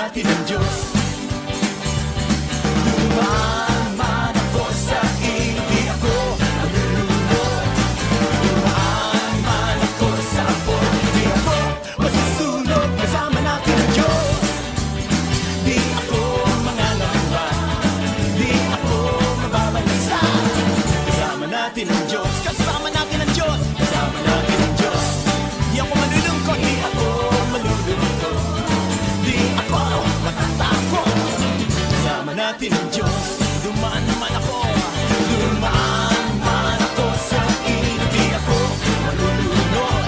natin ang Diyos. Dumaan man ako sa ilog, di ako malulunod. Dumaan man ako sa apoy, di ako masusunog. Kasama natin ang Diyos. Di ako mangangamba, di ako mababalisa. Kasama natin ang Diyos. Kasama natin ang Diyos. Kasama natin ang Diyos. Di ako malulungkot, di ako malulungkot. Di ako matatakot. Kasama natin ang Diyos. Dumaan man ako, dumaan man ako sa ilog, di ako malulunod.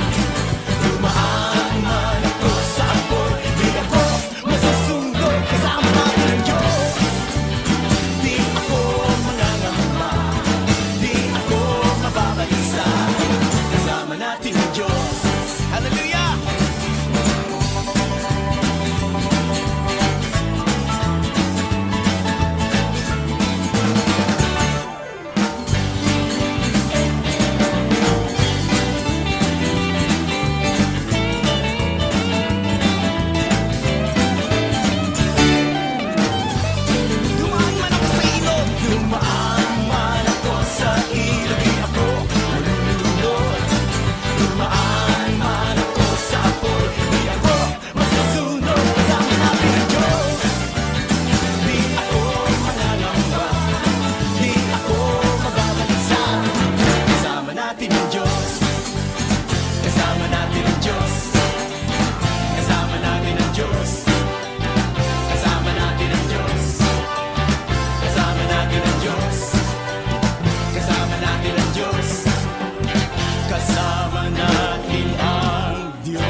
Dumaan man ako sa apoy, di ako masusunog. Kasama natin ang Diyos. Di ako mangangamba, di ako mababalisa. Kasama natin ang Diyos. Hallelujah! Dumaan man ako sa ilog, dumaan man ako sa ilog, di ako malulunod. Dumaan man ako sa apoy, di ako masusunog. Kasama natin ang Diyos. Di ako mangangamba, di ako mababalisa. Kasama natin ang Diyos. Kasama natin ang Diyos. Kasama natin ang Diyos. Kasama natin ang Diyos. Kasama natin ang Diyos. Kasama natin ang Diyos. Kasama natin ang Diyos.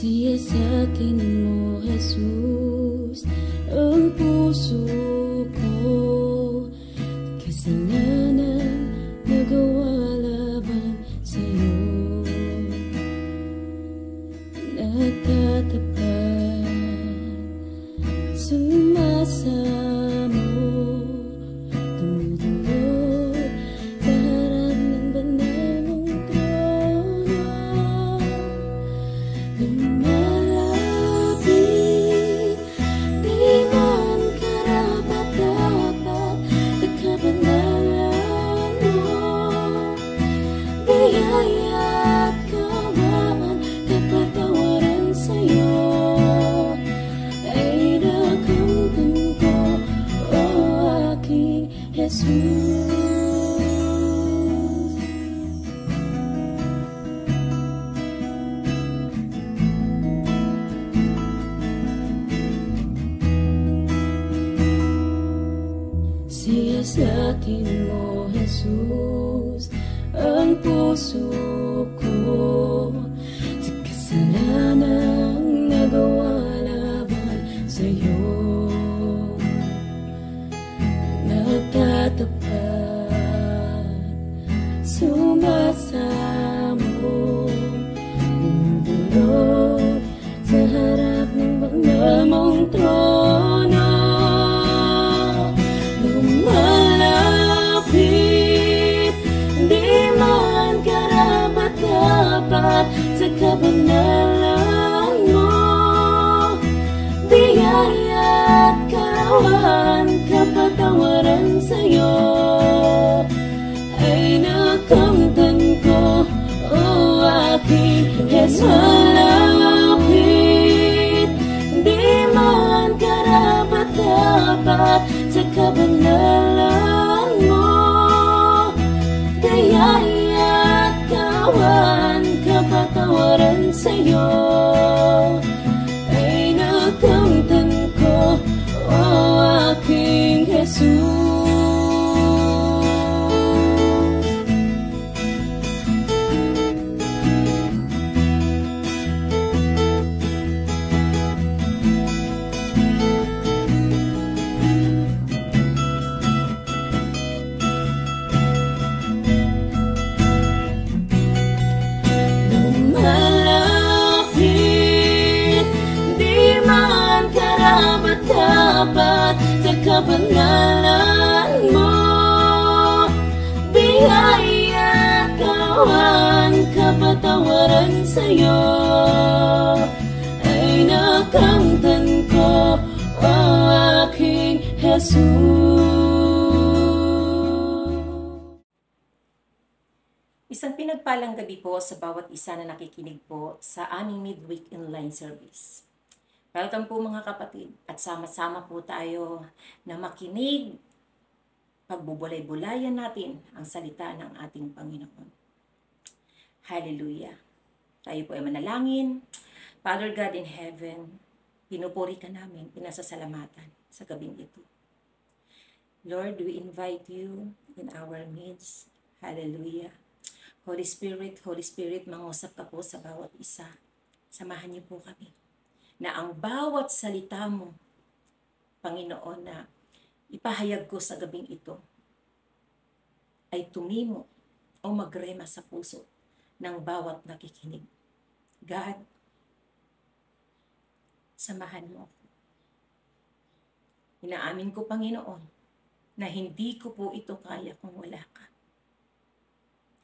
Siya sa akin mo, Jesus, ang puso ko. Kasalanan nagawa laban sa'yo. Nagtatapat, sumasamo, dumudulog sa harap ng banal mong trono. Lumalapit, di man karapat-dapat sa kabanalan mo. Biyaya at kawan, kapatawaran sa'yo ay nakamtan ko, o aking Jesus. Siya sa akin mo, Jesus, ang puso ko. Sa kasalanang nagawa laban sa'yo, nagtatapat, sumasamo, dumudulog sa harap ng banal mong trono. Lumalapit, di man karapat-dapat sa kabanalan mo. Biyaya at kawan, kapatawaran sa'yo ay nakamtan ko, o aking Jesus. Malapit, di man karapat-dapat sa kabanalan mo. Biyaya at kawan, kapatawaran sa'yo ay nakamtan ko, o aking Jesus. pangalan mo. Biyaya, kawan, kapatawaran sa'yo ay nakamtan ko, o aking Jesus. Isang pinagpalang gabi po sa bawat isa na nakikinig po sa aming midweek online service. Welcome po mga kapatid at sama-sama po tayo na makinig, pagbubulay-bulayan natin ang salita ng ating Panginoon. Hallelujah! Tayo po ay manalangin. Father God in heaven, pinupuri ka namin, pinasasalamatan sa gabing ito. Lord, we invite you in our midst. Hallelujah! Holy Spirit, mangusap ka po sa bawat isa. Samahan niyo po kami na ang bawat salita mo, Panginoon, na ipahayag ko sa gabing ito ay tumimo o magrema sa puso ng bawat nakikinig. God, samahan mo ako. Inaamin ko, Panginoon, na hindi ko po ito kaya kung wala ka.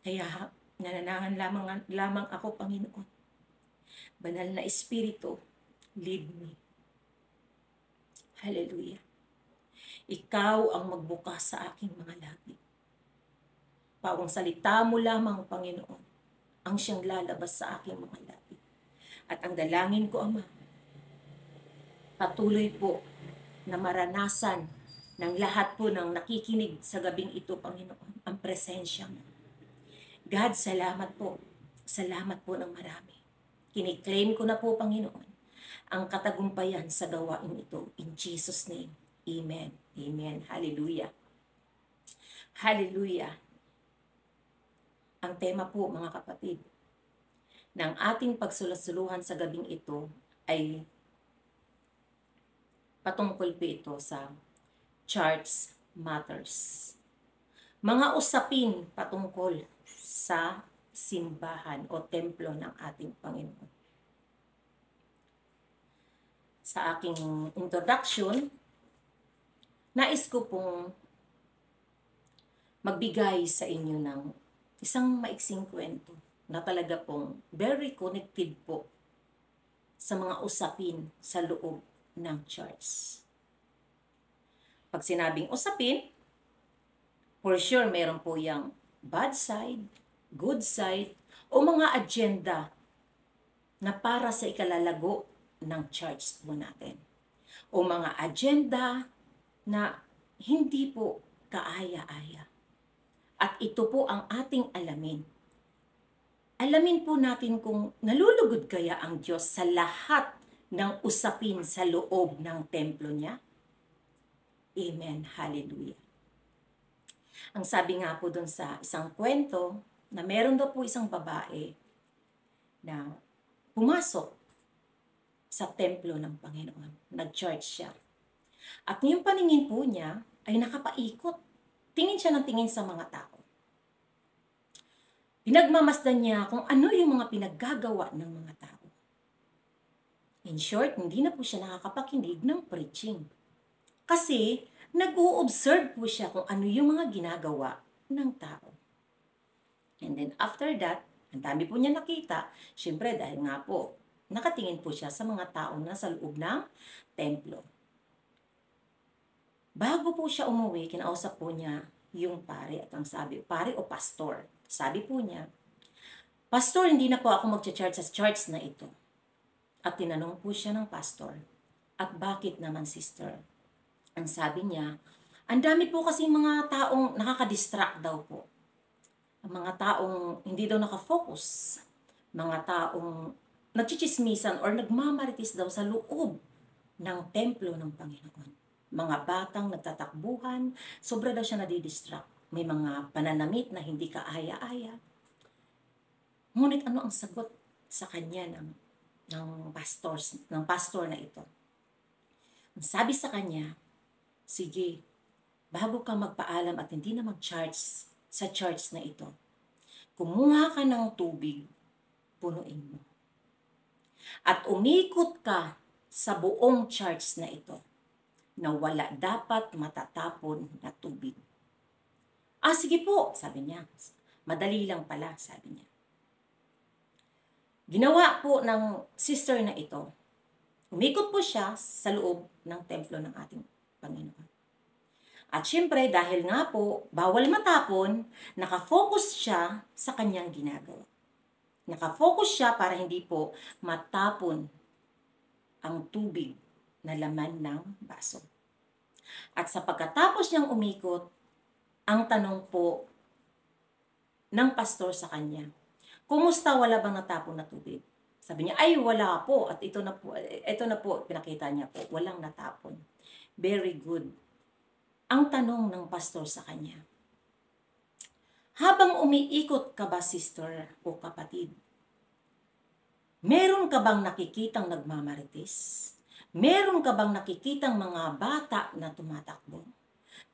Kaya nananangan lamang ako, Panginoon. Banal na Espiritu, lead me. Hallelujah. Ikaw ang magbukas sa aking mga labi. Pawang salita mo lamang, Panginoon, ang siyang lalabas sa aking mga labi. At ang dalangin ko, Ama, patuloy po na maranasan ng lahat po ng nakikinig sa gabing ito, Panginoon, ang presensya mo. God, salamat po. Salamat po ng marami. Kiniklaim ko na po, Panginoon, ang katagumpayan sa gawain ito. In Jesus' name, Amen. Amen. Hallelujah. Hallelujah. Ang tema po, mga kapatid, ng ating pagsulasuluhan sa gabing ito ay patungkol po ito sa Church Matters. Mga usapin patungkol sa simbahan o templo ng ating Panginoon. Sa aking introduction, nais ko pong magbigay sa inyo ng isang maiksing kwento na talaga pong very connected po sa mga usapin sa loob ng church. Pag sinabing usapin, for sure meron po yung bad side, good side, o mga agenda na para sa ikalalago ng church po natin. O mga agenda na hindi po kaaya-aya. At ito po ang ating alamin. Alamin po natin kung nalulugod kaya ang Diyos sa lahat ng usapin sa loob ng templo niya. Amen. Hallelujah. Ang sabi nga po dun sa isang kwento, na meron daw po isang babae na pumasok sa templo ng Panginoon. Nag-church siya. At yung paningin po niya ay nakapaikot. Tingin siya ng tingin sa mga tao. Pinagmamasdan niya kung ano yung mga pinaggagawa ng mga tao. In short, hindi na po siya nakakapakinig ng preaching. Kasi nag-o-observe po siya kung ano yung mga ginagawa ng tao. And then after that, ang dami po niya nakita. Siyempre dahil nga po, nakatingin po siya sa mga tao na sa loob ng templo. Bago po siya umuwi, kinausap po niya yung pare at ang sabi, pare o pastor. Sabi po niya, Pastor, hindi na po ako mag-church sa church na ito. At tinanong po siya ng pastor, at bakit naman sister? Ang sabi niya, ang dami po kasing mga taong nakaka-distract daw po. Mga taong hindi daw nakafocus, mga taong nagchichismisan or nagmamaritis daw sa loob ng templo ng Panginoon. Mga batang nagtatakbuhan, sobra daw siya nadidistract. May mga pananamit na hindi kaaya-aya. Ngunit ano ang sagot sa kanya ng pastor na ito? Ang sabi sa kanya, sige, bago ka magpaalam at hindi na mag-charge sa church na ito, kumuha ka ng tubig, punuin mo. At umikot ka sa buong church na ito. na wala dapat matatapon na tubig. Ah, sige po, sabi niya. Madali lang pala, sabi niya. Ginawa po ng sister na ito. Umikot po siya sa loob ng templo ng ating Panginoon. At syempre, dahil nga po, bawal matapon, nakafocus siya sa kanyang ginagawa. Nakafocus siya para hindi po matapon ang tubig na laman ng baso. At sa pagkatapos niyang umikot, ang tanong po ng pastor sa kanya, kumusta, wala bang natapon na tubig? Sabi niya, ay wala po. At ito na po, pinakita niya po, walang natapon. Very good. Ang tanong ng pastor sa kanya, habang umiikot ka ba, sister o kapatid, meron ka bang nakikitang nagmamarites? Meron ka bang nakikitang mga bata na tumatakbo?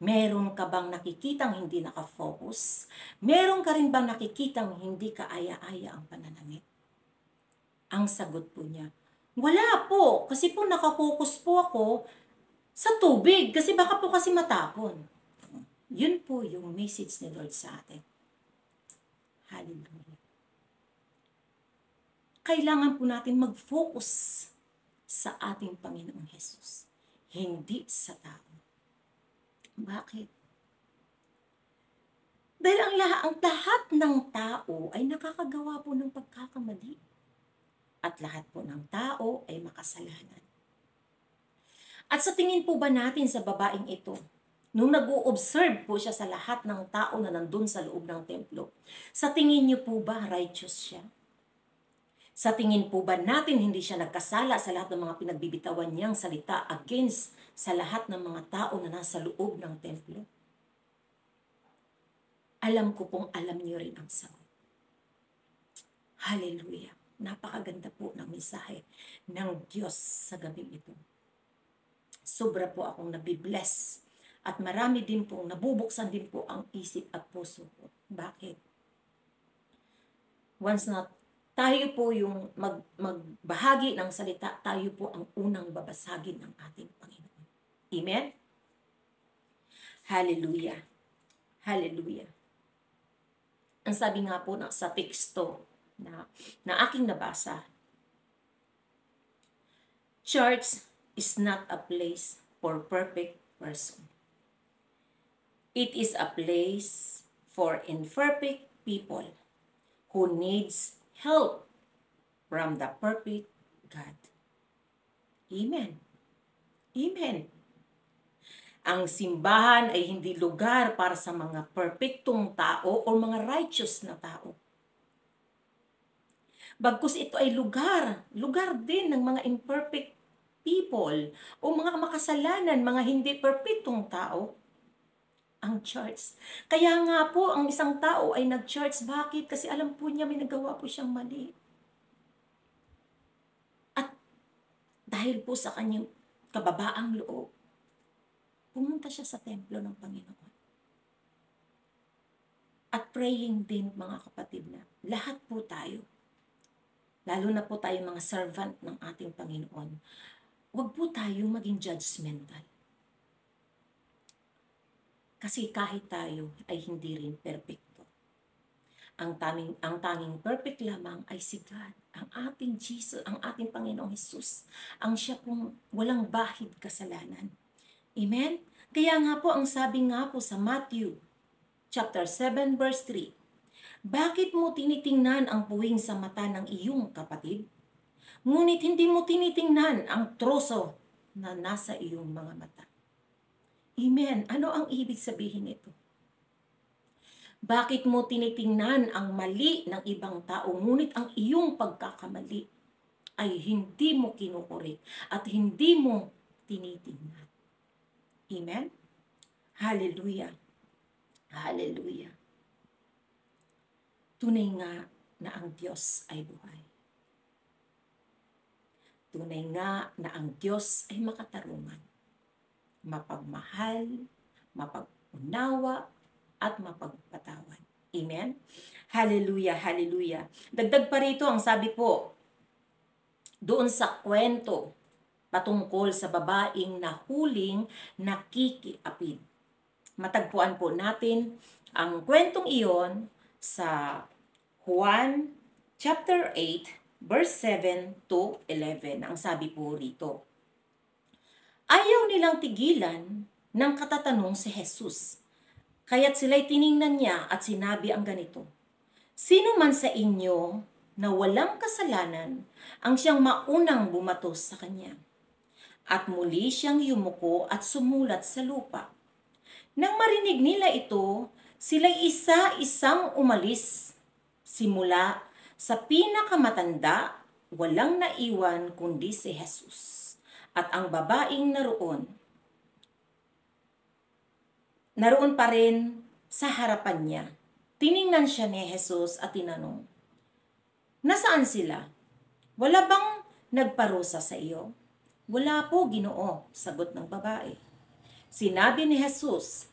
Meron ka bang nakikitang hindi nakafocus? Meron ka rin bang nakikitang hindi kaaya-aya ang pananamit? Ang sagot po niya, wala po, kasi po nakafocus po ako sa tubig, kasi baka po kasi matapon. Yun po yung message ni Lord sa atin. Hallelujah. Kailangan po natin mag-focus sa ating Panginoong Jesus, hindi sa tao. Bakit? Dahil ang lahat ng tao ay nakakagawa po ng pagkakamali. At lahat po ng tao ay makasalanan. At sa tingin po ba natin sa babaeng ito, nung nag-o-observe po siya sa lahat ng tao na nandun sa loob ng templo, sa tingin niyo po ba righteous siya? Sa tingin po ba natin hindi siya nagkasala sa lahat ng mga pinagbibitawan niyang salita against sa lahat ng mga tao na nasa loob ng templo? Alam ko pong alam niyo rin ang sagot. Hallelujah. Napakaganda po ng mensahe ng Diyos sa gabing ito. Sobra po akong nabibless at marami din po, nabubuksan din po ang isip at puso ko. Bakit? Once na tayo po yung magbahagi ng salita, tayo po ang unang babasagin ng ating Panginoon. Amen? Hallelujah. Hallelujah. Ang sabi nga po sa teksto na aking nabasa, church is not a place for perfect person. It is a place for imperfect people who needs help from the perfect God. Amen. Amen. Ang simbahan ay hindi lugar para sa mga perfectong tao o mga righteous na tao. Bagkus ito ay lugar din ng mga imperfect people o mga makasalanan, mga hindi perfectong tao. Ang church. Kaya nga po, ang isang tao ay nag-church. Bakit? Kasi alam po niya may nagawa po siyang mali. At dahil po sa kanyang kababaang loob, pumunta siya sa templo ng Panginoon. At praying din, mga kapatid, na lahat po tayo, lalo na po tayo mga servant ng ating Panginoon, huwag po tayo maging judgmental. Kasi kahit tayo ay hindi rin perfecto. Ang tanging perfect lamang ay si God, ang ating Jesus, ang ating Panginoong Jesus. Ang siya pong walang bahid kasalanan. Amen? Kaya nga po, ang sabi nga po sa Matthew chapter 7 verse 3, bakit mo tinitingnan ang puwing sa mata ng iyong kapatid? Ngunit hindi mo tinitingnan ang troso na nasa iyong mga mata. Amen. Ano ang ibig sabihin nito? Bakit mo tinitingnan ang mali ng ibang tao, ngunit ang iyong pagkakamali ay hindi mo kinukurik at hindi mo tinitingnan? Amen? Hallelujah. Hallelujah. Tunay nga na ang Diyos ay buhay. Tunay nga na ang Diyos ay makatarungan, mapagmahal, mapagunawa, at mapagpatawad. Amen? Hallelujah, hallelujah. Dagdag pa rito ang sabi po, doon sa kwento patungkol sa babaeng nahuling nakikiapid. Matagpuan po natin ang kwentong iyon sa Juan chapter 8 verse 7 to 11. Ang sabi po rito, ayaw nilang tigilan ng katatanong si Jesus. Kaya't sila'y tiningnan niya at sinabi ang ganito, sino man sa inyo na walang kasalanan ang siyang maunang bumatos sa kanya. At muli siyang yumuko at sumulat sa lupa. Nang marinig nila ito, sila'y isa-isang umalis. Simula sa pinakamatanda, walang naiwan kundi si Jesus. At ang babaeng naroon pa rin sa harapan niya. Tiningnan siya ni Jesus at tinanong, nasaan sila? Wala bang nagparusa sa iyo? Wala po, Ginoo, sagot ng babae. Sinabi ni Jesus,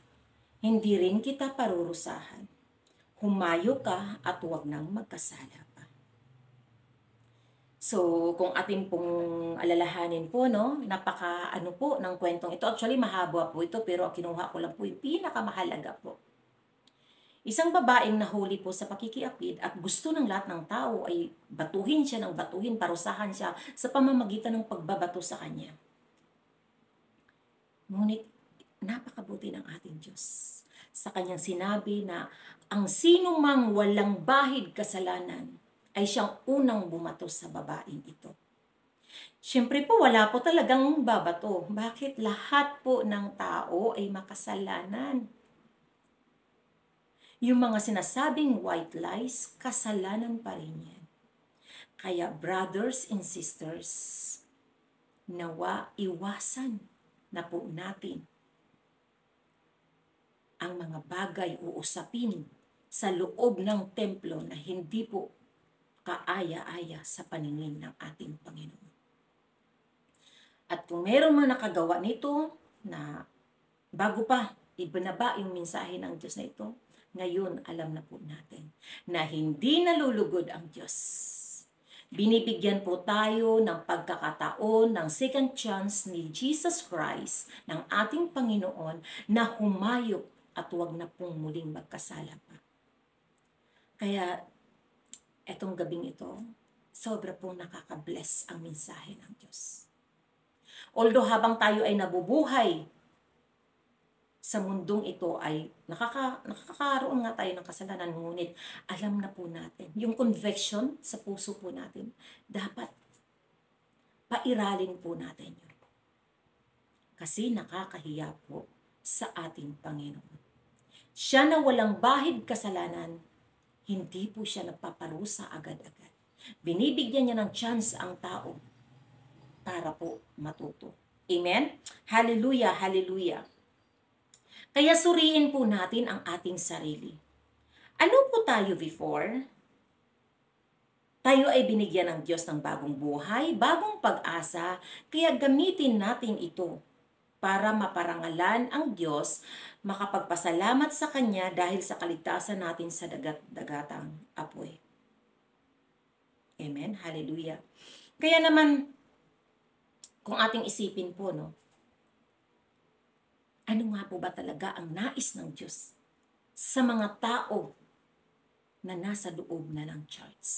hindi rin kita parurusahan. Humayo ka at huwag nang magkasala pa. So, kung atin pong alalahanin po, no, napaka po ng kwentong ito. Actually, mahaba po ito, pero kinuha ko lang po yung pinakamahalaga po. Isang babaeng nahuli po sa pakikiapid at gusto ng lahat ng tao ay batuhin siya ng batuhin, parusahan siya sa pamamagitan ng pagbabato sa kanya. Ngunit napakabuti ng ating Diyos. Sa kanyang sinabi na ang sino mang walang bahid kasalanan ay siyang unang bumato sa babaeng ito. Siyempre po wala po talagang babato. Bakit? Lahat po ng tao ay makasalanan. Yung mga sinasabing white lies, kasalanan pa rin yan. Kaya brothers and sisters, nawa iwasan na po natin ang mga bagay o usapin sa loob ng templo na hindi po kaaya-aya sa paningin ng ating Panginoon. At kung meron man nakagawa nito na bago pa ibinaba yung mensahe ng Diyos na ito, ngayon, alam na po natin na hindi nalulugod ang Diyos. Binibigyan po tayo ng pagkakataon ng second chance ni Jesus Christ, ng ating Panginoon, na humayop at huwag na pong muling magkasala pa. Kaya, etong gabing ito, sobra pong nakaka-bless ang mensahe ng Diyos. Although habang tayo ay nabubuhay sa mundong ito ay nakakaroon nga tayo ng kasalanan, ngunit alam na po natin, yung conviction sa puso po natin, dapat pairalin po natin yun. Kasi nakakahiya po sa ating Panginoon. Siya na walang bahid kasalanan, hindi po siya nagpaparusa agad-agad. Binibigyan niya ng chance ang tao para po matuto. Amen? Hallelujah, hallelujah. Kaya suriin po natin ang ating sarili. Ano po tayo before? Tayo ay binigyan ng Diyos ng bagong buhay, bagong pag-asa, kaya gamitin natin ito para maparangalan ang Diyos, makapagpasalamat sa Kanya dahil sa kaligtasan natin sa dagat-dagatang apoy. Amen? Hallelujah. Kaya naman, kung ating isipin po, no, ano nga po ba talaga ang nais ng Diyos sa mga tao na nasa loob na ng church?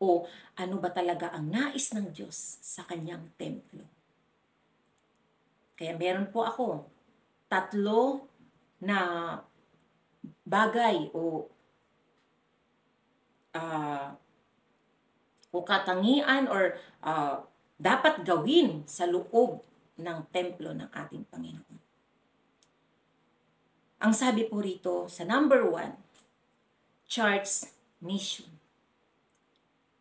O ano ba talaga ang nais ng Diyos sa kanyang templo? Kaya meron po ako 3 na bagay o katangian or dapat gawin sa loob ng templo ng ating Panginoon. Ang sabi po rito sa number 1, church mission.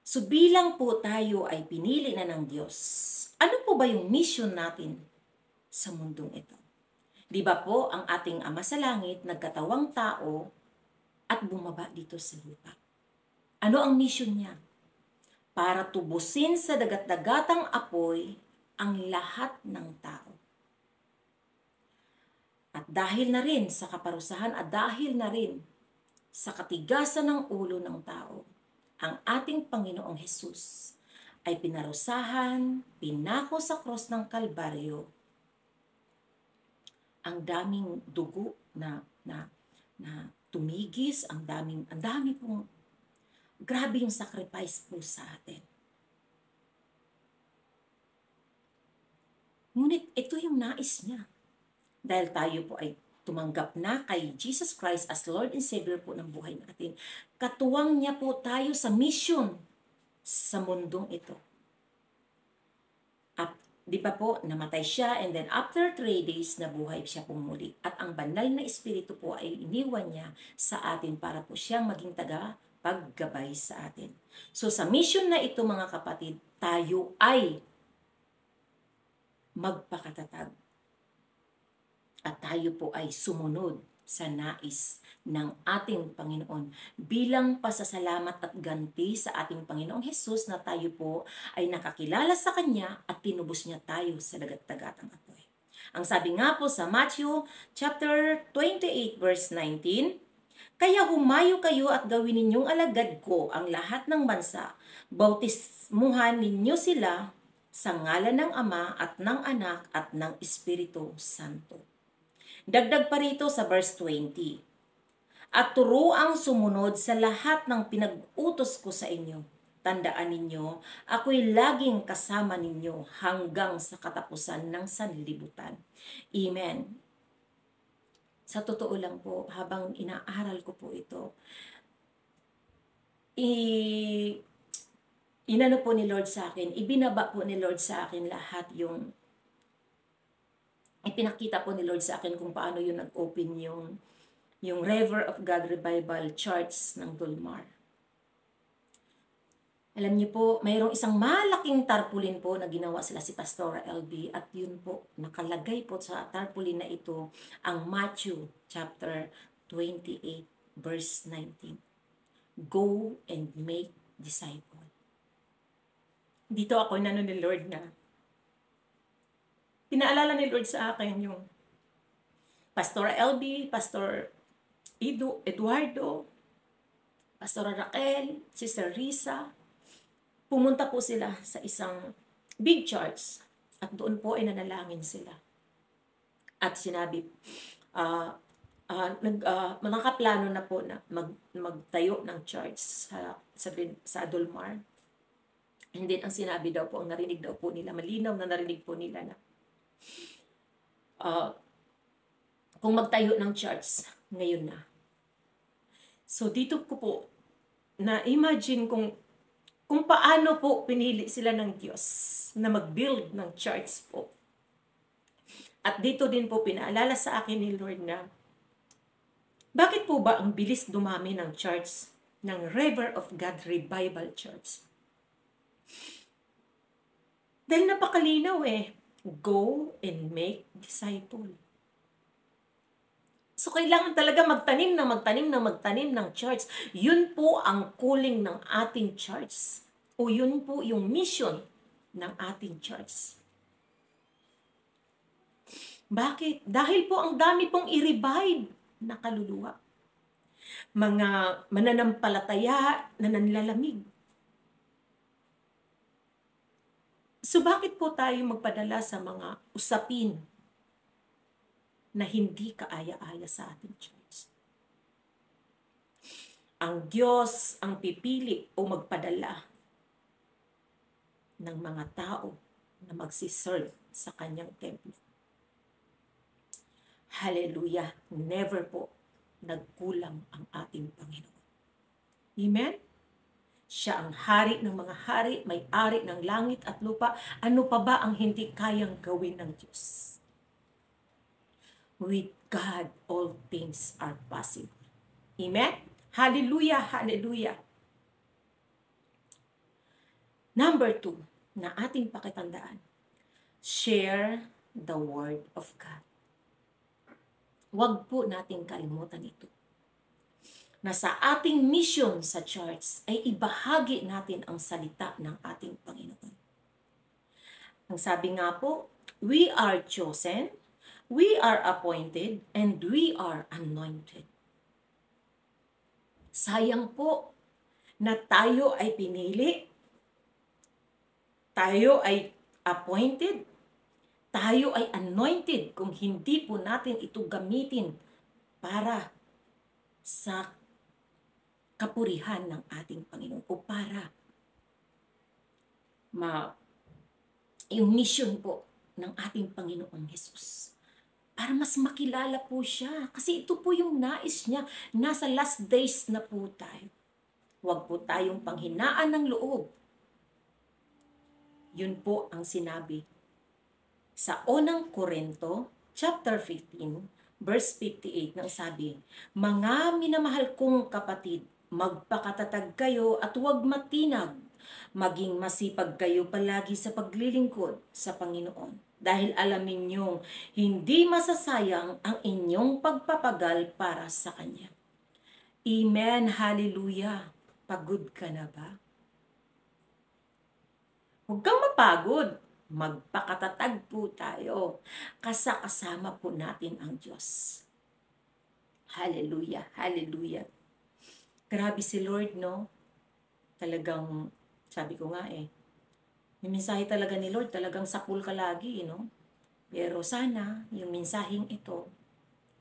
So bilang po tayo ay pinili na ng Diyos, ano po ba yung mission natin sa mundong ito? Di ba po ang ating Ama sa Langit nagkatawang tao at bumaba dito sa lupa? Ano ang mission niya? Para tubusin sa dagat-dagatang apoy ang lahat ng tao. At dahil na rin sa kaparusahan at dahil na rin sa katigasan ng ulo ng tao, ang ating Panginoong Hesus ay pinarusahan, pinako sa cross ng Kalbaryo. Ang daming dugo na tumigis, ang dami pong grabe yung sacrifice po sa atin. Ngunit ito yung nais niya. Dahil tayo po ay tumanggap na kay Jesus Christ as Lord and Savior po ng buhay natin. Katuwang niya po tayo sa mission sa mundong ito. At di ba po, namatay siya and then after 3 days, nabuhay siya po muli. At ang banal na espiritu po ay iniwan niya sa atin para po siyang maging paggabay sa atin. So sa mission na ito mga kapatid, tayo ay magpakatatag. At tayo po ay sumunod sa nais ng ating Panginoon bilang pasasalamat at ganti sa ating Panginoong Hesus na tayo po ay nakakilala sa Kanya at tinubos niya tayo sa dagat-dagatang apoy. Ang sabi nga po sa Matthew chapter 28 verse 19, "Kaya humayo kayo at gawin ninyong alagad ko ang lahat ng bansa, bautismuhan ninyo sila sa ngalan ng Ama at ng Anak at ng Espiritu Santo." Dagdag pa rito sa verse 20, "At turuang sumunod sa lahat ng pinag-utos ko sa inyo. Tandaan ninyo, ako'y laging kasama ninyo hanggang sa katapusan ng sanlibutan." Amen. Sa totoo lang po, habang inaaral ko po ito, inano po ni Lord sa akin, ibinaba po ni Lord sa akin lahat yung, ipinakita po ni Lord sa akin kung paano yung nag-open yung River of God Revival Church ng Dulmar. Alam niyo po, mayroong isang malaking tarpaulin po na ginawa sila si Pastora LB at yun po, nakalagay po sa tarpaulin na ito ang Matthew chapter 28 verse 19. "Go and make disciples." Dito ako inano ni Lord na pinaalala ni Lord sa akin yung Pastor LB, Pastor Eduardo, Pastor Raquel, Sister Risa. Pumunta po sila sa isang big church at doon po ay nanalangin sila. At sinabi, nakaplano na po na magtayo ng church sa Dulmar. And then, ang sinabi daw po, ang narinig daw po nila, malinaw na narinig po nila na kung magtayo ng church, ngayon na. So, dito ko po na-imagine kung paano po pinili sila ng Diyos na mag-build ng church po. At dito din po pinaalala sa akin ni Lord na bakit po ba ang bilis dumami ng church ng River of God Revival Church? Dahil napakalinaw go and make disciple. So, kailangan talaga magtanim ng church. Yun po ang calling ng ating church. O yun po yung mission ng ating church. Bakit? Dahil po ang dami pong i-revive na kaluluwa. Mga mananampalataya na nanlalamig. So bakit po tayo magpadala sa mga usapin na hindi kaaya-aya sa ating church? Ang Diyos ang pipili o magpadala ng mga tao na magsiserve sa kanyang templo. Hallelujah! Never po nagkulang ang ating Panginoon. Amen? Siya ang hari ng mga hari, may-ari ng langit at lupa. Ano pa ba ang hindi kayang gawin ng Diyos? With God, all things are possible. Amen? Hallelujah! Hallelujah! Number 2, na ating pakitandaan, share the Word of God. Huwag po nating kalimutan ito. Na sa ating mission sa church ay ibahagi natin ang salita ng ating Panginoon. Ang sabi nga po, we are chosen, we are appointed, and we are anointed. Sayang po na tayo ay pinili tayo ay appointed, tayo ay anointed kung hindi po natin ito gamitin para sa kapurihan ng ating Panginoon o para yung mission po ng ating Panginoong Hesus. Para mas makilala po siya. Kasi ito po yung nais niya. Nasa last days na po tayo. Huwag po tayong panghinaan ng loob. Yun po ang sinabi sa unang Korinto, chapter 15, verse 58, nang sabi, "Mga minamahal kong kapatid, magpakatatag kayo at huwag matinag. Maging masipag kayo palagi sa paglilingkod sa Panginoon. Dahil alamin niyong hindi masasayang ang inyong pagpapagal para sa Kanya." Amen, hallelujah. Pagod ka na ba? Huwag kang mapagod. Magpakatatag po tayo. Kasama po natin ang Diyos. Hallelujah, hallelujah. Grabe si Lord, no? Talagang, sabi ko nga yung mensahe talaga ni Lord, talagang sakul ka lagi, no? Pero sana, yung mensaheng ito,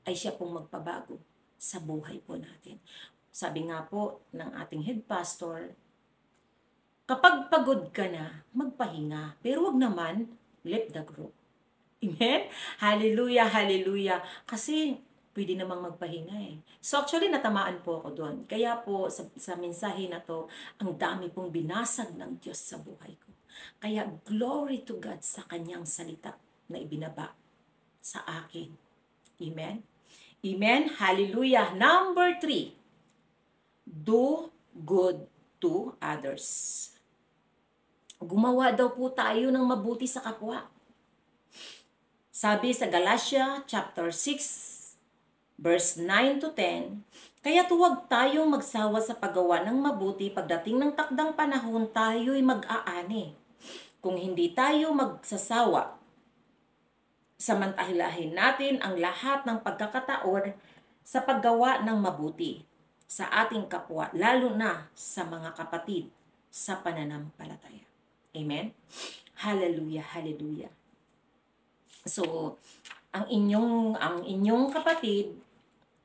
ay siya pong magpabago sa buhay po natin. Sabi nga po ng ating head pastor, kapag pagod ka na, magpahinga. Pero wag naman, let the group. Amen? Hallelujah, hallelujah. Kasi, pwede namang magpahinga So actually, natamaan po ako doon. Kaya po, sa mensahe na to, ang dami pong binasag ng Diyos sa buhay ko. Kaya, glory to God sa Kanyang salita na ibinaba sa akin. Amen? Amen? Hallelujah. Number 3, do good to others. Gumawa daw po tayo ng mabuti sa kapwa. Sabi sa Galatia chapter 6, verse 9 to 10, "Kaya't huwag tayong magsawa sa paggawa ng mabuti, pagdating ng takdang panahon tayo'y mag-aani. Kung hindi tayo magsasawa, samantahilahin natin ang lahat ng pagkakataon sa paggawa ng mabuti sa ating kapwa, lalo na sa mga kapatid sa pananampalataya." Amen? Hallelujah, hallelujah. So, ang inyong kapatid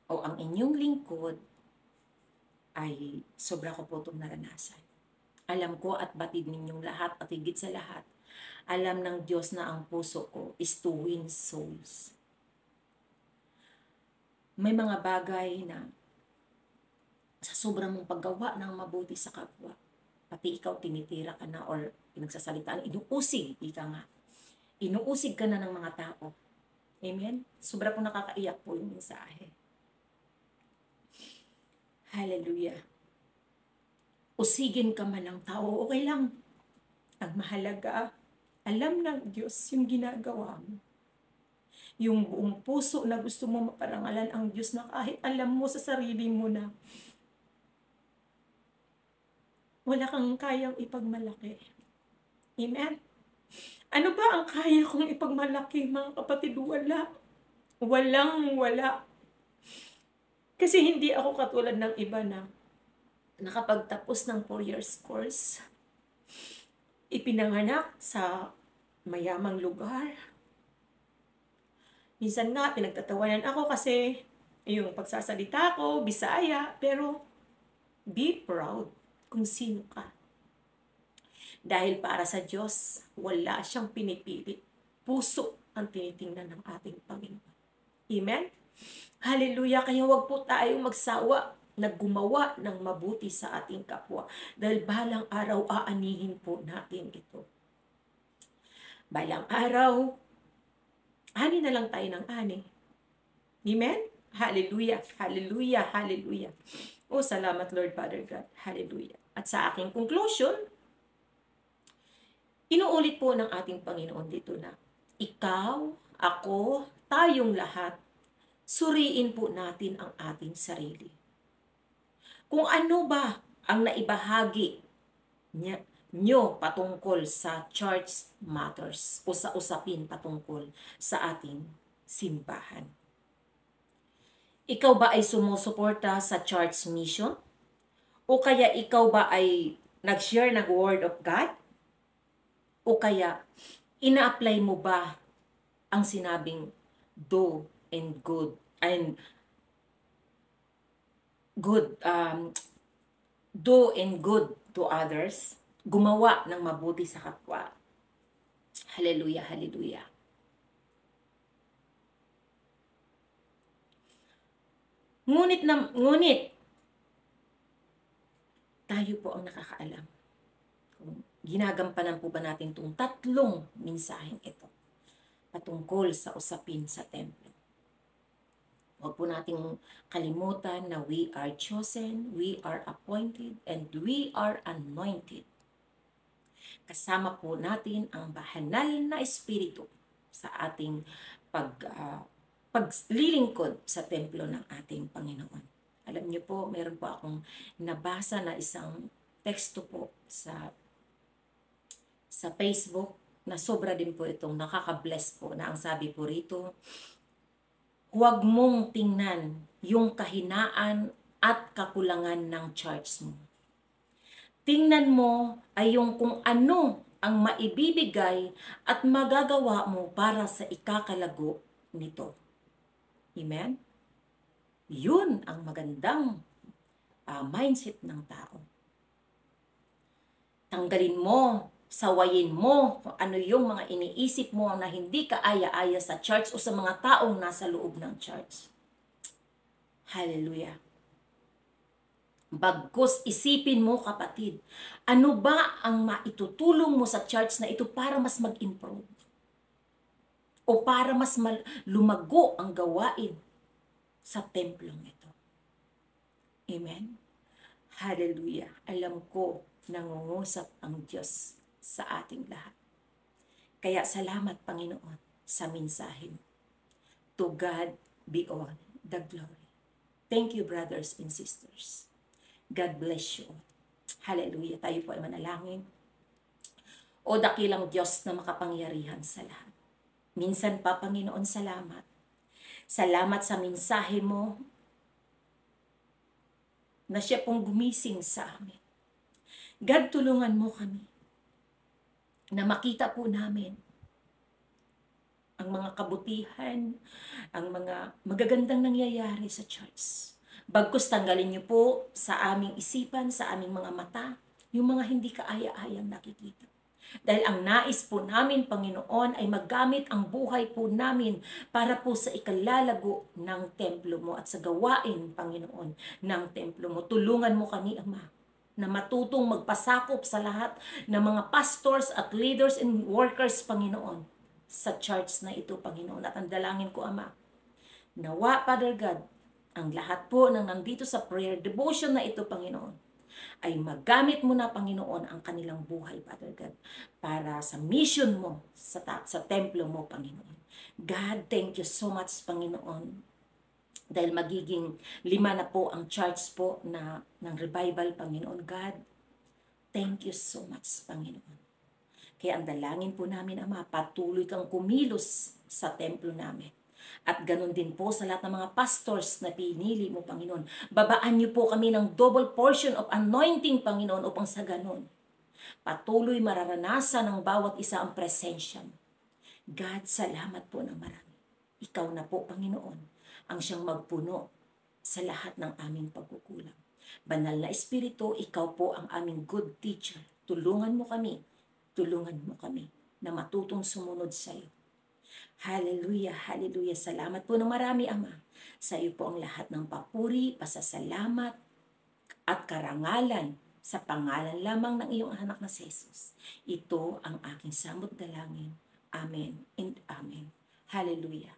o ang inyong lingkod ay sobra ko po itong naranasan. Alam ko at batid ninyong lahat at higit sa lahat, alam ng Diyos na ang puso ko is to win souls. May mga bagay na sa sobrang mong paggawa ng mabuti sa kapwa, pati ikaw tinitira ka na or pinagsasalitaan, inuusig, ika nga. Inuusig ka na ng mga tao. Amen? Sobra po nakakaiyak po yung mensahe. Hallelujah. Usigin ka man ng tao, okay lang. Ang mahalaga, alam ng Diyos yung ginagawa mo. Yung buong puso na gusto mo maparangalan ang Diyos na kahit alam mo sa sarili mo na wala kang kayang ipagmalaki. Amen? Ano ba ang kaya kong ipagmalaki, mga kapatid? Wala. Walang-wala. Kasi hindi ako katulad ng iba na nakapagtapos ng 4 years course, ipinanganak sa mayamang lugar. Minsan nga, pinagtatawanan ako kasi yung pagsasalita ko, Bisaya, pero be proud kung sino ka. Dahil para sa Diyos, wala siyang pinipili. Puso ang tinitingnan ng ating Panginoon. Amen? Hallelujah! Kaya huwag po tayong magsawa na gumawa ng mabuti sa ating kapwa. Dahil balang araw, aanihin po natin ito. Balang araw, ani na lang tayo ng ani. Amen? Hallelujah! Hallelujah! Hallelujah! Oh, salamat Lord Father God. Hallelujah! At sa aking conclusion, inuulit po ng ating Panginoon dito na ikaw, ako, tayong lahat, suriin po natin ang ating sarili. Kung ano ba ang naibahagi nyo patungkol sa church matters o sa usapin patungkol sa ating simbahan. Ikaw ba ay sumusuporta sa church mission? O kaya ikaw ba ay nag-share ng Word of God? O kaya, ina-apply mo ba ang sinabing do and good and good do and good to others, gumawa ng mabuti sa kapwa. Hallelujah, hallelujah. Ngunit tayo po ang nakakaalam kung ginagampanan po ba natin itong tatlong mensaheng ito patungkol sa usapin sa templo. Huwag po nating kalimutan na we are chosen, we are appointed, and we are anointed. Kasama po natin ang banal na espiritu sa ating paglilingkod sa templo ng ating Panginoon. Alam niyo po, meron po akong nabasa na isang teksto po sa Facebook na sobra din po itong nakaka-bless po na ang sabi po rito, huwag mong tingnan yung kahinaan at kakulangan ng church mo. Tingnan mo ay yung kung ano ang maibibigay at magagawa mo para sa ikakalago nito. Amen? Yun ang magandang mindset ng tao. Tanggalin mo, sawayin mo kung ano yung mga iniisip mo na hindi kaaya-aya sa church o sa mga taong nasa loob ng church. Hallelujah. Bagkus isipin mo, kapatid, ano ba ang maitutulong mo sa church na ito para mas mag-improve? O para mas lumago ang gawain sa templong ito. Amen? Hallelujah. Alam ko, nangungusap ang Diyos sa ating lahat. Kaya salamat, Panginoon, sa mensahe mo. To God be all the glory. Thank you, brothers and sisters. God bless you. Hallelujah. Tayo po ay manalangin. O dakilang Diyos na makapangyarihan sa lahat. Minsan pa, Panginoon, salamat. Salamat sa mensahe mo na siya pong gumising sa amin. God, tulungan mo kami na makita po namin ang mga kabutihan, ang mga magagandang nangyayari sa church. Bagkus tanggalin niyo po sa aming isipan, sa aming mga mata, yung mga hindi kaaya-ayang nakikita. Dahil ang nais po namin, Panginoon, ay magamit ang buhay po namin para po sa ikalalago ng templo mo at sa gawain, Panginoon, ng templo mo. Tulungan mo kami, Ama, na matutong magpasakop sa lahat ng mga pastors at leaders and workers, Panginoon, sa church na ito, Panginoon. At ang dalangin ko, Ama, nawa, Father God, ang lahat po ng nandito sa prayer devotion na ito, Panginoon, ay magamit mo na, Panginoon, ang kanilang buhay, Father God, para sa mission mo, sa templo mo, Panginoon. God, thank you so much, Panginoon, dahil magiging 5 na po ang church po ng revival, Panginoon. God, thank you so much, Panginoon. Kaya ang dalangin po namin, Ama, patuloy kang kumilos sa templo namin. At ganun din po sa lahat ng mga pastors na pinili mo, Panginoon. Babaan niyo po kami ng double portion of anointing, Panginoon, upang sa ganun patuloy mararanasan ng bawat isa ang presensya mo. God, salamat po ng marami. Ikaw na po, Panginoon, ang siyang magpuno sa lahat ng aming pagkukulang. Banal na Espiritu, ikaw po ang aming good teacher. Tulungan mo kami na matutong sumunod sa iyo. Hallelujah, hallelujah. Salamat po ng marami, Ama. Sa iyo po ang lahat ng papuri, pasasalamat at karangalan sa pangalan lamang ng iyong anak na si Jesus. Ito ang aking samot dalangin. Amen and amen. Hallelujah.